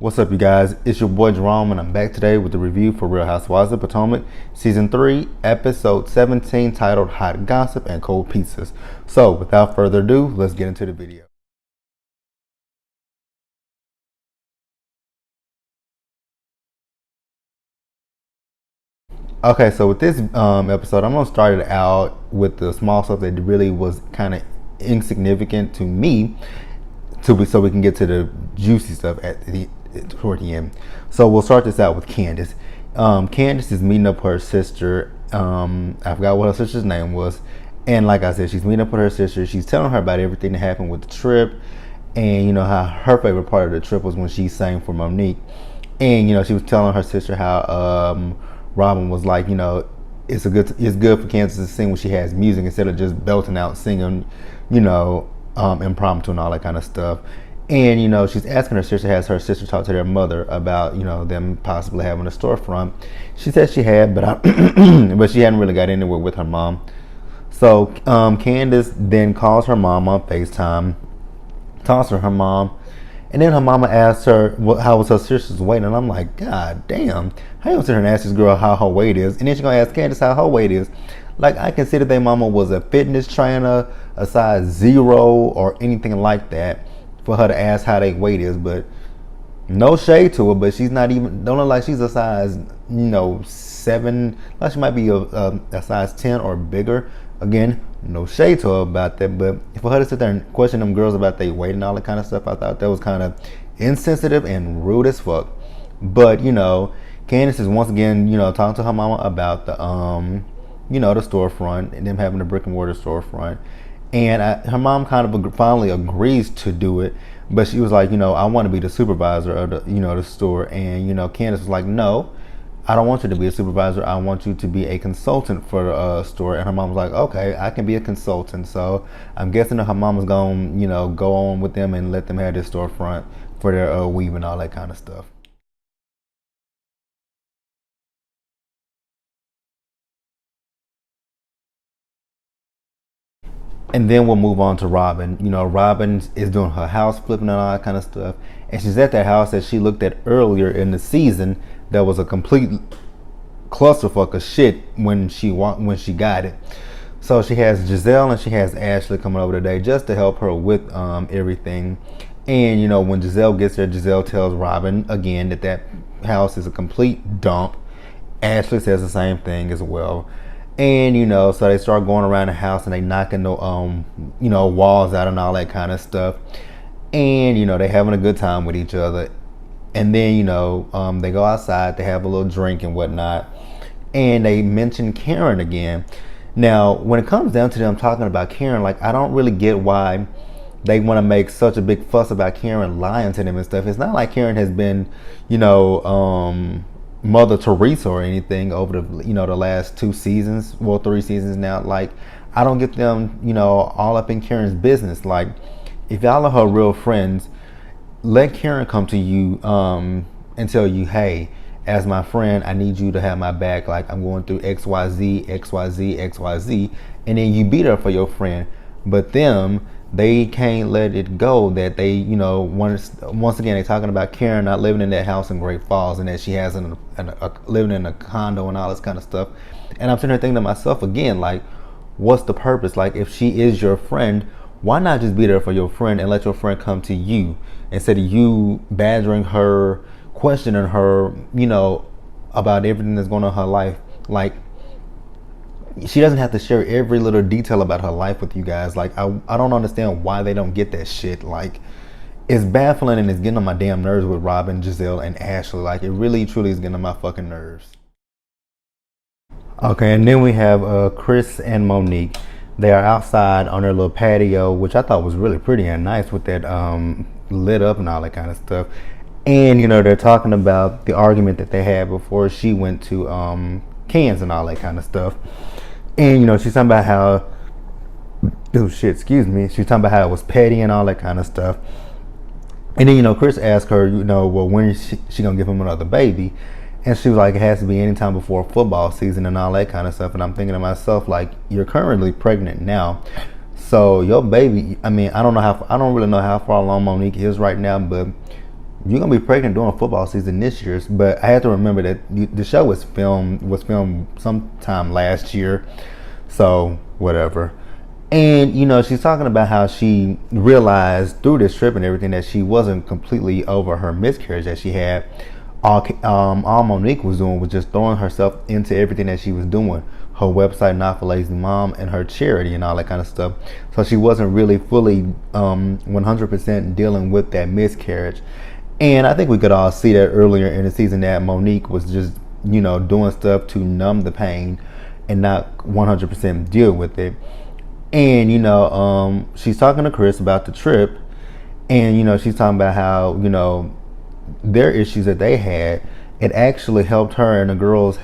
What's up, you guys? It's your boy Jerome, and I'm back today with the review for Real Housewives of Potomac, Season 3, Episode 17, titled Hot Gossip and Cold Pizzas. So, without further ado, let's get into the video. Okay, so with this episode, I'm going to start it out with the small stuff that really was kind of insignificant to me, so we can get to the juicy stuff toward the end. So we'll start this out with Candace. Candace is meeting up with her sister. I forgot what her sister's name was, and like I said, she's meeting up with her sister. She's telling her about everything that happened with the trip, and how her favorite part of the trip was when she sang for Monique, and she was telling her sister how Robin was like, it's good for Candace to sing when she has music instead of just belting out singing, impromptu and all that kind of stuff. And she's asking her sister, has her sister talked to their mother about them possibly having a storefront. She said she had, but but she hadn't really got anywhere with her mom. So Candace then calls her mom on FaceTime, talks to her mom, and then her mama asked her how was her sister's weight, and I'm like, God damn, how you gonna sit here and ask this girl how her weight is, and then she's gonna ask Candace how her weight is? Like, I can see that their mama was a fitness trainer, a size 0 or anything like that, for her to ask how their weight is. But no shade to her, but she's not even, don't look like she's a size 7, like she might be a size 10 or bigger. Again, no shade to her about that, but for her to sit there and question them girls about their weight and all that kind of stuff, I thought that was kind of insensitive and rude as fuck. But Candace is once again talking to her mama about the the storefront and them having a brick and mortar storefront, and her mom kind of finally agrees to do it, but she was like, I want to be the supervisor of the store, and Candace was like, no, I don't want you to be a supervisor. I want you to be a consultant for the store. And her mom was like, okay, I can be a consultant. So I'm guessing that her mom was going to go on with them and let them have this storefront for their weave and all that kind of stuff. And then we'll move on to Robin. Robin is doing her house flipping and all that kind of stuff. And she's at that house that she looked at earlier in the season that was a complete clusterfuck of shit when she got it. So she has Giselle and she has Ashley coming over today just to help her with everything. And when Giselle gets there, Giselle tells Robin again that house is a complete dump. Ashley says the same thing as well. And so they start going around the house and they knocking the walls out and all that kind of stuff. And they having a good time with each other. And then they go outside to have a little drink and whatnot. And they mention Karen again. Now, when it comes down to them talking about Karen, like, I don't really get why they want to make such a big fuss about Karen lying to them and stuff. It's not like Karen has been, Mother Teresa or anything over the last 2 seasons, well, 3 seasons now. Like, I don't get them all up in Karen's business. Like, if y'all are her real friends, let Karen come to you and tell you, hey, as my friend, I need you to have my back. Like, I'm going through XYZ, XYZ, XYZ, and then you be there for your friend. But them, they can't let it go that they, once again, they're talking about Karen not living in that house in Great Falls and that she has living in a condo and all this kind of stuff. And I'm sitting here thinking to myself again, like, what's the purpose? Like, if she is your friend, why not just be there for your friend and let your friend come to you instead of you badgering her, questioning her, about everything that's going on in her life? Like, she doesn't have to share every little detail about her life with you guys. Like, I don't understand why they don't get that shit. Like, it's baffling and it's getting on my damn nerves with Robin, Giselle, and Ashley. Like, it really, truly is getting on my fucking nerves. Okay, and then we have Chris and Monique. They are outside on their little patio, which I thought was really pretty and nice with that lit up and all that kind of stuff. And, they're talking about the argument that they had before she went to Cans and all that kind of stuff. And she's talking about how, she's talking about how it was petty and all that kind of stuff. And then Chris asked her, well, when is she gonna give him another baby? And she was like, it has to be anytime before football season and all that kind of stuff. And I'm thinking to myself, like, you're currently pregnant now, so your baby, I don't really know how far along Monique is right now, but you're gonna be pregnant during football season this year. But I had to remember that the show was filmed sometime last year, so whatever. And she's talking about how she realized through this trip and everything that she wasn't completely over her miscarriage that she had. All Monique was doing was just throwing herself into everything that she was doing, her website Not for Lazy Mom and her charity and all that kind of stuff. So she wasn't really fully 100% dealing with that miscarriage. And I think we could all see that earlier in the season that Monique was just doing stuff to numb the pain and not 100% deal with it. And she's talking to Chris about the trip, and she's talking about how their issues that they had, it actually helped her and the girls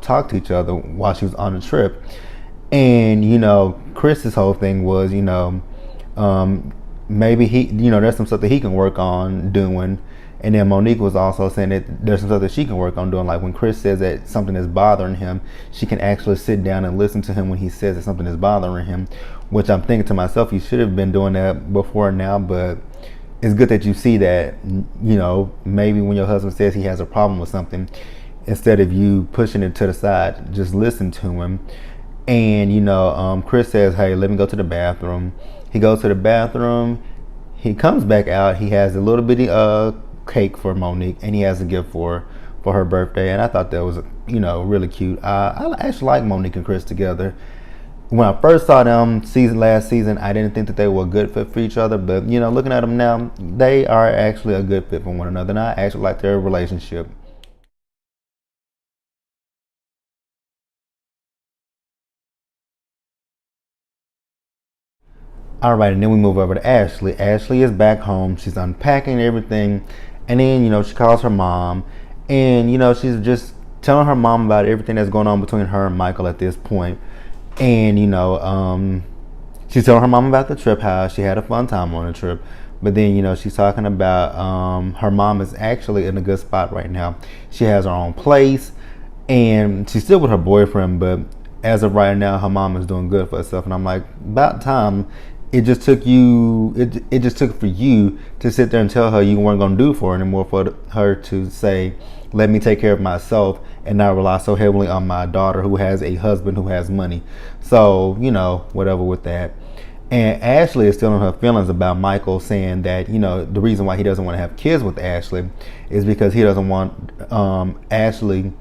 talk to each other while she was on the trip. And Chris's whole thing was maybe he there's some stuff that he can work on doing. And then Monique was also saying that there's some stuff that she can work on doing. Like when Chris says that something is bothering him, she can actually sit down and listen to him when he says that something is bothering him. Which I'm thinking to myself, you should have been doing that before now. But it's good that you see that, maybe when your husband says he has a problem with something, instead of you pushing it to the side, just listen to him. And, Chris says, hey, let me go to the bathroom. He goes to the bathroom. He comes back out. He has a little bitty cake for Monique, and he has a gift for her birthday. And I thought that was really cute. I actually like Monique and Chris together. When I first saw them last season, I didn't think that they were a good fit for each other, but looking at them now, they are actually a good fit for one another, and I actually like their relationship. All right, and then we move over to Ashley. Ashley is back home. She's unpacking everything, and then she calls her mom, and she's just telling her mom about everything that's going on between her and Michael at this point. And she's telling her mom about the trip, how she had a fun time on the trip. But then she's talking about her mom is actually in a good spot right now. She has her own place, and she's still with her boyfriend, but as of right now, her mom is doing good for herself. And I'm like, about time. It just took for you to sit there and tell her you weren't going to do for her anymore, for her to say, let me take care of myself and not rely so heavily on my daughter who has a husband who has money. So whatever with that. And Ashley is still in her feelings about Michael saying that the reason why he doesn't want to have kids with Ashley is because he doesn't want Ashley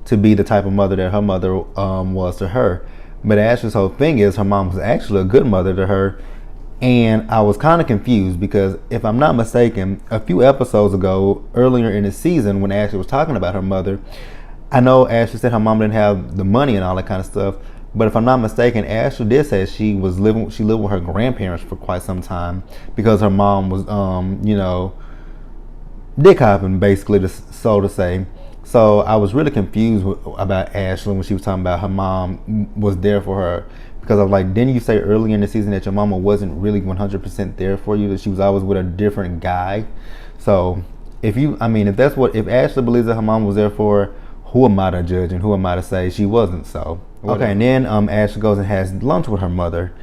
to be the type of mother that her mother was to her. But Ashley's whole thing is her mom was actually a good mother to her. And I was kind of confused because, if I'm not mistaken, a few episodes ago, earlier in the season, when Ashley was talking about her mother, I know Ashley said her mom didn't have the money and all that kind of stuff. But if I'm not mistaken, Ashley did say she lived with her grandparents for quite some time because her mom was, dick hopping, basically, so to say. So I was really confused about Ashley when she was talking about her mom was there for her. Because I was like, didn't you say earlier in the season that your mama wasn't really 100% there for you, that she was always with a different guy? So if Ashley believes that her mom was there for her, who am I to judge and who am I to say she wasn't? So okay, and then Ashley goes and has lunch with her mother,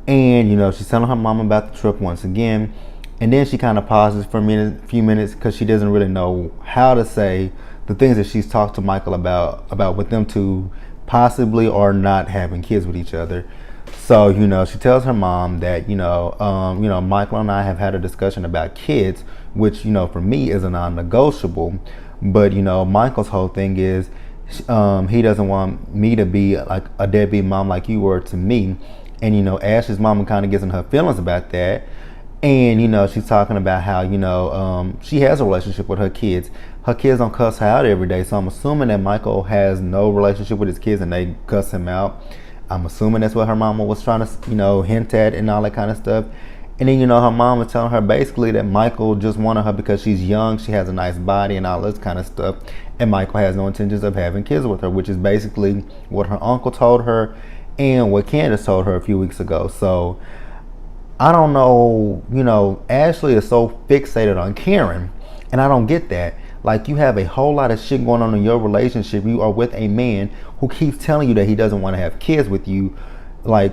and she's telling her mom about the trip once again, and then she kind of pauses for a few minutes because she doesn't really know how to say the things that she's talked to Michael about with them two possibly or not having kids with each other. So she tells her mom that Michael and I have had a discussion about kids, which for me is a non-negotiable. But Michael's whole thing is he doesn't want me to be like a deadbeat mom like you were to me. And Ashley's mom kind of gets in her feelings about that. And she's talking about how she has a relationship with her kids. Her kids don't cuss her out every day, so I'm assuming that Michael has no relationship with his kids and they cuss him out. I'm assuming that's what her mama was trying to hint at and all that kind of stuff. And then her mom was telling her basically that Michael just wanted her because she's young, she has a nice body and all this kind of stuff, and Michael has no intentions of having kids with her, which is basically what her uncle told her and what Candace told her a few weeks ago. So I don't know, Ashley is so fixated on Karen, and I don't get that. Like, you have a whole lot of shit going on in your relationship. You are with a man who keeps telling you that he doesn't want to have kids with you. Like,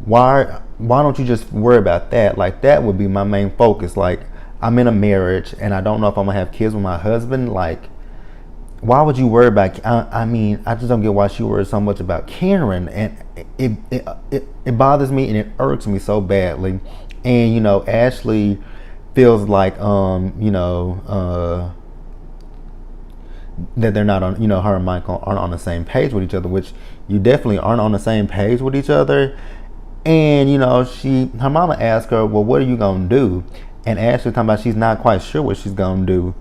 why don't you just worry about that? Like, that would be my main focus. Like, I'm in a marriage and I don't know if I'm gonna have kids with my husband. Like, why would you worry about? I mean, I just don't get why she worries so much about Karen, and it bothers me and it irks me so badly. And Ashley feels like that they're not on, her and Michael aren't on the same page with each other, which you definitely aren't on the same page with each other. And her mama asked her, well, what are you gonna do? And Ashley talking about she's not quite sure what she's gonna do.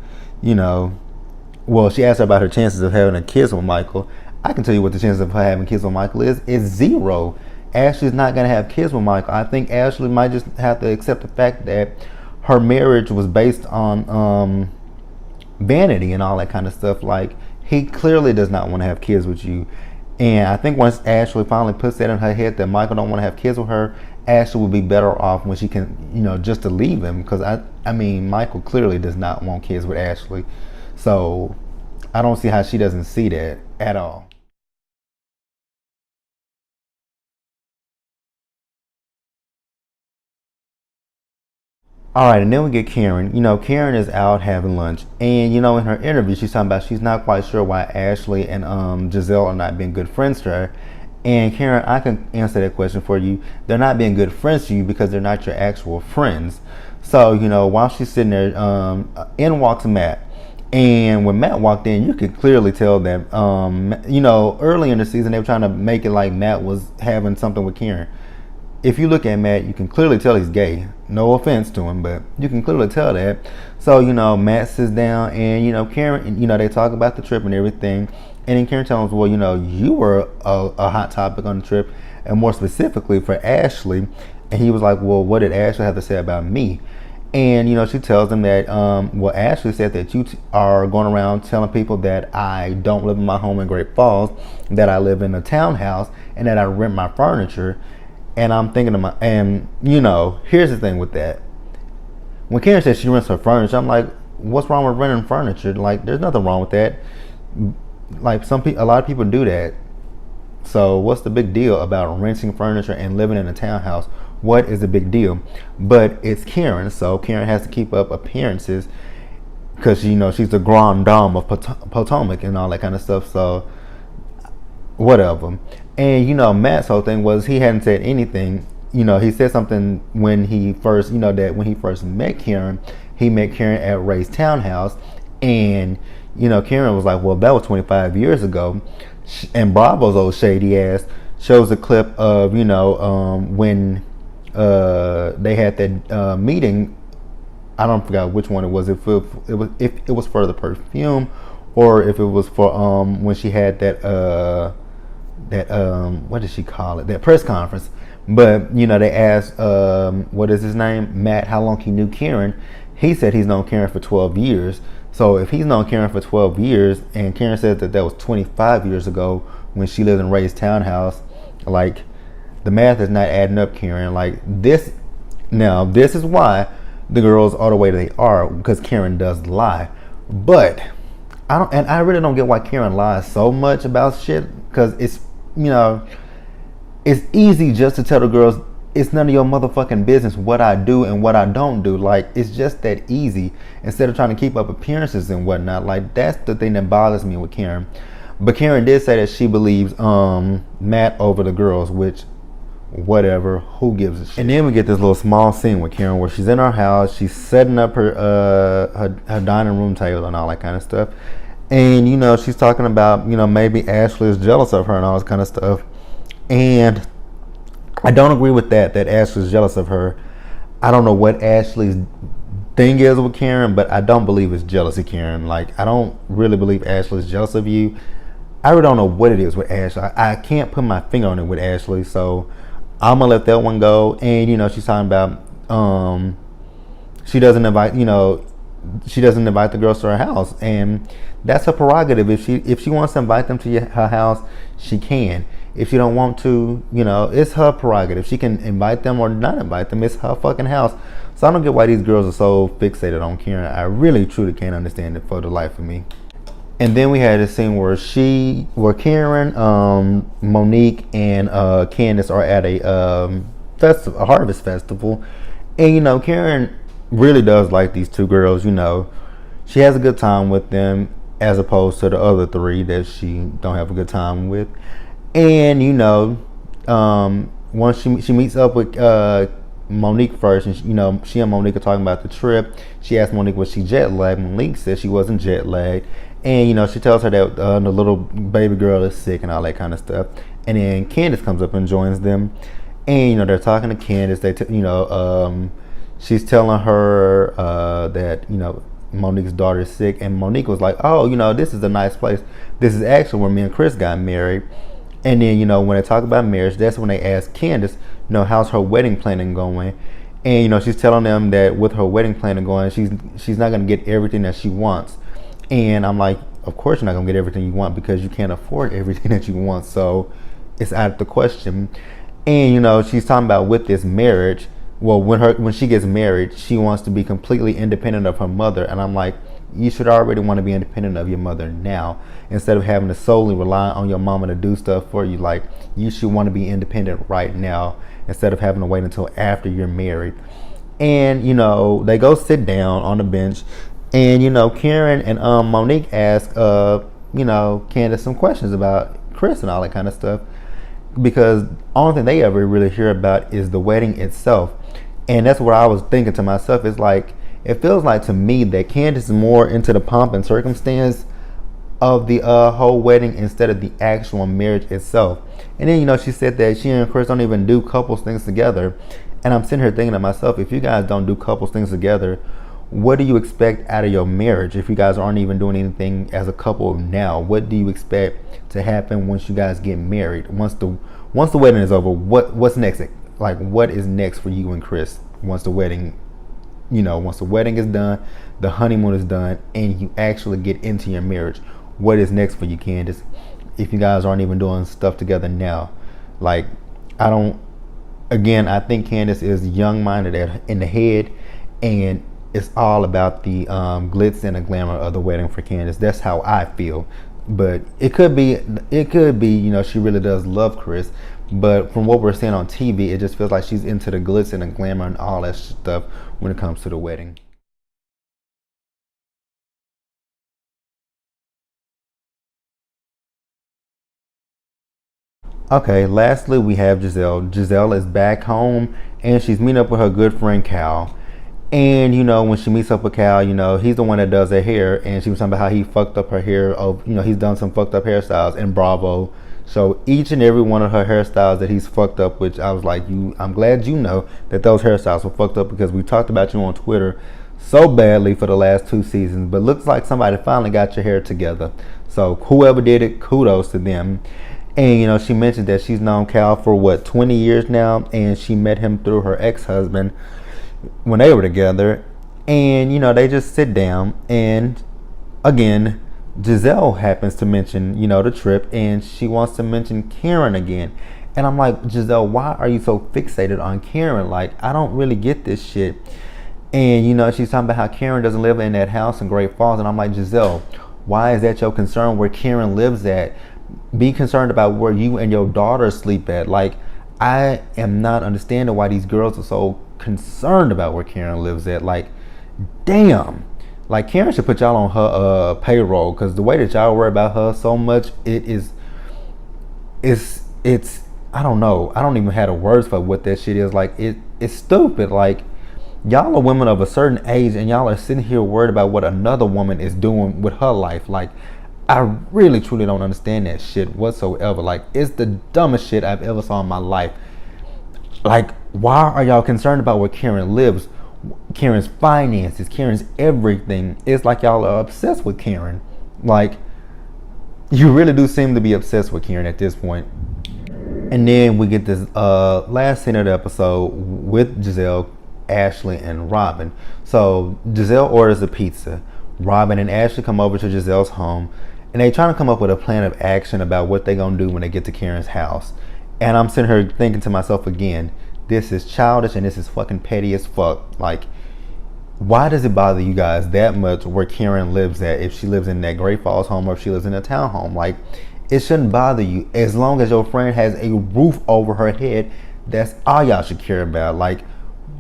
Well, she asked her about her chances of having a kids with Michael. I can tell you what the chances of her having kids with Michael is. It's zero. Ashley's not gonna have kids with Michael. I think Ashley might just have to accept the fact that her marriage was based on vanity and all that kind of stuff. Like, he clearly does not want to have kids with you. And I think once Ashley finally puts that in her head that Michael don't want to have kids with her, Ashley will be better off when she can, just to leave him. Because I mean, Michael clearly does not want kids with Ashley. So I don't see how she doesn't see that at all. All right, and then we get Karen. Karen is out having lunch, and in her interview, she's talking about she's not quite sure why Ashley and Giselle are not being good friends to her. And Karen, I can answer that question for you. They're not being good friends to you because they're not your actual friends. So while she's sitting there, in walks Matt. And when Matt walked in, you could clearly tell that, early in the season, they were trying to make it like Matt was having something with Karen. If you look at Matt, you can clearly tell he's gay. No offense to him, but you can clearly tell that. So, Matt sits down and, Karen, they talk about the trip and everything. And then Karen tells him, well, you were a hot topic on the trip, and more specifically for Ashley. And he was like, well, what did Ashley have to say about me? And, she tells him that, well, Ashley said that you are going around telling people that I don't live in my home in Great Falls, that I live in a townhouse, and that I rent my furniture. And I'm thinking to here's the thing with that. When Karen says she rents her furniture, I'm like, what's wrong with renting furniture? Like, there's nothing wrong with that. Like, a lot of people do that. So what's the big deal about renting furniture and living in a townhouse? What is the big deal? But it's Karen, so Karen has to keep up appearances because she's the grande dame of Potomac and all that kind of stuff. So whatever. And Matt's whole thing was he hadn't said anything. He said something when he first, that when he first met Karen, he met Karen at Ray's townhouse, and Karen was like, well, that was 25 years ago. And Bravo's old shady ass shows a clip of when they had that meeting. I don't forget which one it was. If it was for the perfume, or if it was for when she had that what did she call it? That press conference. But they asked what is his name? Matt, how long he knew Karen. He said he's known Karen for 12 years. So if he's known Karen for 12 years and Karen said that was 25 years ago when she lived in Ray's townhouse, like, the math is not adding up, Karen. Like, this is why the girls are the way they are, because Karen does lie. But I really don't get why Karen lies so much about shit, because it's it's easy just to tell the girls it's none of your motherfucking business what I do and what I don't do. Like, it's just that easy, instead of trying to keep up appearances and whatnot. Like, that's the thing that bothers me with Karen. But Karen did say that she believes Matt over the girls, which, whatever, who gives a shit. And then we get this little small scene with Karen where she's in her house, she's setting up her dining room table and all that kind of stuff. And she's talking about maybe Ashley is jealous of her and all this kind of stuff. And I don't agree with that Ashley is jealous of her. I don't know what Ashley's thing is with Karen, but I don't believe it's jealousy, Karen. Like, I don't really believe Ashley is jealous of you. I really don't know what it is with Ashley. I can't put my finger on it with Ashley, so I'm gonna let that one go. And she's talking about she doesn't invite the girls to her house, and that's her prerogative. If she wants to invite them to her house, she can. If she don't want to, it's her prerogative. She can invite them or not invite them. It's her fucking house. So I don't get why these girls are so fixated on Karen. I really truly can't understand it for the life of me. And then we had a scene where Karen, Monique, and Candace are at a harvest festival, and Karen really does like these two girls. She has a good time with them as opposed to the other three that she don't have a good time with. And once she meets up with Monique first, and she and Monique are talking about the trip. She asked Monique was she jet lagged. Monique said she wasn't jet lagged, and she tells her that the little baby girl is sick and all that kind of stuff. And then Candace comes up and joins them, and they're talking to Candace. She's telling her that Monique's daughter is sick, and Monique was like, "Oh, this is a nice place. This is actually where me and Chris got married." And then when they talk about marriage, that's when they ask Candace, how's her wedding planning going? And she's telling them that with her wedding planning going, she's not gonna get everything that she wants. And I'm like, of course you're not gonna get everything you want because you can't afford everything that you want. So it's out of the question. And she's talking about with this marriage. Well, when she gets married, she wants to be completely independent of her mother, and I'm like, you should already want to be independent of your mother now, instead of having to solely rely on your mama to do stuff for you. Like, you should want to be independent right now instead of having to wait until after you're married. And they go sit down on the bench, and Karen and Monique ask Candace some questions about Chris and all that kind of stuff, because only thing they ever really hear about is the wedding itself. And that's what I was thinking to myself. It's like, it feels like to me that Candace is more into the pomp and circumstance of the whole wedding instead of the actual marriage itself. And then she said that she and Chris don't even do couples things together. And I'm sitting here thinking to myself, if you guys don't do couples things together, what do you expect out of your marriage? If you guys aren't even doing anything as a couple now, what do you expect to happen once you guys get married? Once the wedding is over, what's next? Like, what is next for you and Chris once the wedding is done, the honeymoon is done, and you actually get into your marriage? What is next for you, Candace, if you guys aren't even doing stuff together now? Like, I think Candace is young-minded in the head, and it's all about the glitz and the glamour of the wedding for Candace. That's how I feel. But it could be, she really does love Chris. But from what we're seeing on TV, it just feels like she's into the glitz and the glamour and all that stuff when it comes to the wedding. Okay, lastly, we have Giselle. Giselle is back home, and she's meeting up with her good friend Cal. And when she meets up with Cal, he's the one that does her hair, and she was talking about how he fucked up her hair. He's done some fucked up hairstyles in Bravo. So each and every one of her hairstyles that he's fucked up, which I was like, I'm glad you know that those hairstyles were fucked up, because we talked about you on Twitter so badly for the last 2 seasons. But looks like somebody finally got your hair together. So whoever did it, kudos to them. And she mentioned that she's known Cal for 20 years now, and she met him through her ex-husband when they were together. And they just sit down, and again, Giselle happens to mention the trip, and she wants to mention Karen again. And I'm like, Giselle, why are you so fixated on Karen? Like, I don't really get this shit. And she's talking about how Karen doesn't live in that house in Great Falls, and I'm like, Giselle, why is that your concern where Karen lives at? Be concerned about where you and your daughter sleep at. Like, I am not understanding why these girls are so concerned about where Karen lives at. Like, damn. Like, Karen should put y'all on her payroll, because the way that y'all worry about her so much, it's I don't know. I don't even have the words for what that shit is. Like, it's stupid. Like, y'all are women of a certain age, and y'all are sitting here worried about what another woman is doing with her life. Like, I really truly don't understand that shit whatsoever. Like, it's the dumbest shit I've ever saw in my life. Like, why are y'all concerned about where Karen lives? Karen's finances, Karen's everything. It's like y'all are obsessed with Karen. Like, you really do seem to be obsessed with Karen at this point. And then we get this last scene of the episode with Giselle, Ashley, and Robin. So Giselle orders a pizza. Robin and Ashley come over to Giselle's home, and they trying to come up with a plan of action about what they're gonna do when they get to Karen's house. And I'm sitting here thinking to myself again, this is childish and this is fucking petty as fuck. Like, why does it bother you guys that much where Karen lives at, if she lives in that Great Falls home or if she lives in a townhome? Like, it shouldn't bother you. As long as your friend has a roof over her head, that's all y'all should care about. Like,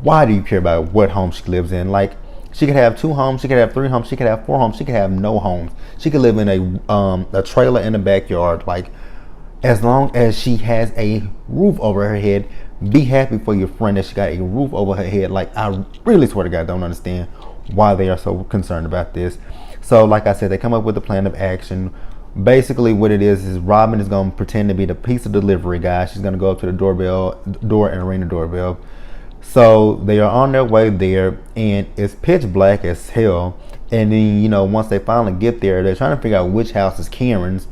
why do you care about what home she lives in? Like, she could have 2 homes, she could have 3 homes, she could have 4 homes, she could have no homes. She could live in a trailer in the backyard. Like, as long as she has a roof over her head, be happy for your friend that she got a roof over her head. Like, I really swear to God, don't understand why they are so concerned about this. So, like I said, they come up with a plan of action. Basically, what it is Robin is going to pretend to be the pizza delivery guy. She's going to go up to the door and ring the doorbell. So they are on their way there, and it's pitch black as hell. And then, once they finally get there, they're trying to figure out which house is Karen's.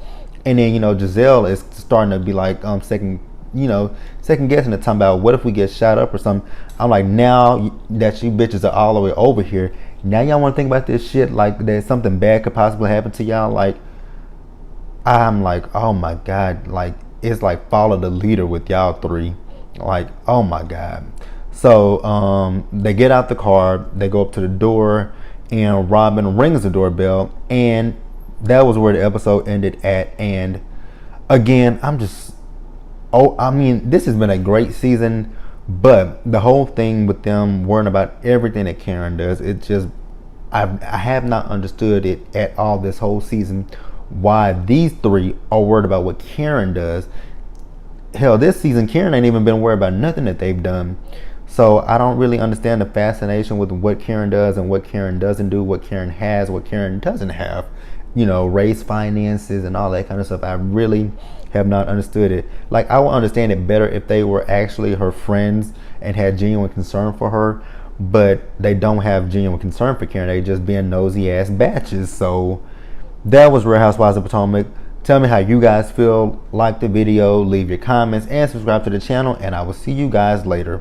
And then, Giselle is starting to be like, second guessing the time about what if we get shot up or something. I'm like, now that you bitches are all the way over here, now y'all want to think about this shit like that something bad could possibly happen to y'all. Like, I'm like, oh my God, like, it's like follow the leader with y'all 3. Like, oh my God. So they get out the car, they go up to the door, and Robin rings the doorbell, and that was where the episode ended at. And again, this has been a great season, but the whole thing with them worrying about everything that Karen does, it just, I have not understood it at all this whole season, why these 3 are worried about what Karen does. Hell, this season, Karen ain't even been worried about nothing that they've done. So I don't really understand the fascination with what Karen does and what Karen doesn't do, what Karen has, what Karen doesn't have. Race, finances, and all that kind of stuff. I really have not understood it. Like, I would understand it better if they were actually her friends and had genuine concern for her, but they don't have genuine concern for Karen. They just being nosy ass batches. So that was Real Housewives of Potomac. Tell me how you guys feel. Like the video, leave your comments, and subscribe to the channel, and I will see you guys later.